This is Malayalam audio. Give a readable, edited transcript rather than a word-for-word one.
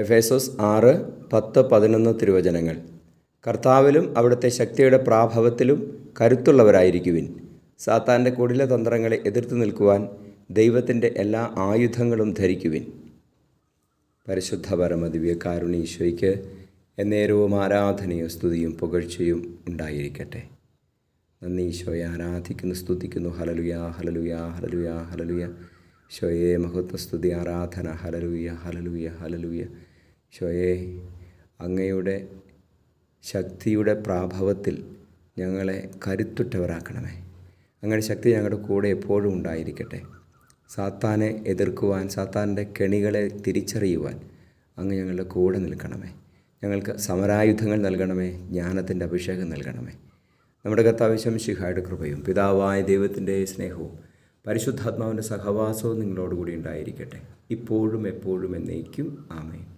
എഫേസോസ് 6:10-11 തിരുവചനങ്ങൾ. കർത്താവിലും അവിടുത്തെ ശക്തിയുടെ പ്രാഭവത്തിലും കരുത്തുള്ളവരായിരിക്കുവിൻ. സാത്താൻ്റെ കുടില തന്ത്രങ്ങളെ എതിർത്ത് നിൽക്കുവാൻ ദൈവത്തിൻ്റെ എല്ലാ ആയുധങ്ങളും ധരിക്കുവിൻ. പരിശുദ്ധ പരമദിവ്യ കാരുണ്യീശോയ്ക്ക് എന്നേരവും ആരാധനയും സ്തുതിയും പുകഴ്ചയും ഉണ്ടായിരിക്കട്ടെ. നന്ദി ഈശോയെ, ആരാധിക്കുന്നു, സ്തുതിക്കുന്നു. Hallelujah, hallelujah, hallelujah, hallelujah. ഈശോയെ മഹത്വ, സ്തുതി, ആരാധന. Hallelujah, hallelujah, hallelujah. ഈശോയെ, അങ്ങയുടെ ശക്തിയുടെ പ്രാഭവത്തിൽ ഞങ്ങളെ കരുത്തുറ്റവരാക്കണമേ. അങ്ങയുടെ ശക്തി ഞങ്ങളുടെ കൂടെ എപ്പോഴും ഉണ്ടായിരിക്കട്ടെ. സാത്താനെ എതിർക്കുവാൻ, സാത്താൻ്റെ കെണികളെ തിരിച്ചറിയുവാൻ അങ്ങ് ഞങ്ങളുടെ കൂടെ നിൽക്കണമേ. ഞങ്ങൾക്ക് സമരായുധങ്ങൾ നൽകണമേ. ജ്ഞാനത്തിൻ്റെ അഭിഷേകം നൽകണമേ. നമ്മുടെ കർത്താവ് മിശിഹായുടെ കൃപയും പിതാവായ ദൈവത്തിൻ്റെ സ്നേഹവും പരിശുദ്ധാത്മാവിൻ്റെ സഹവാസവും നിങ്ങളോടുകൂടി ഉണ്ടായിരിക്കട്ടെ, ഇപ്പോഴും എപ്പോഴും എന്നേക്കും. ആമേൻ.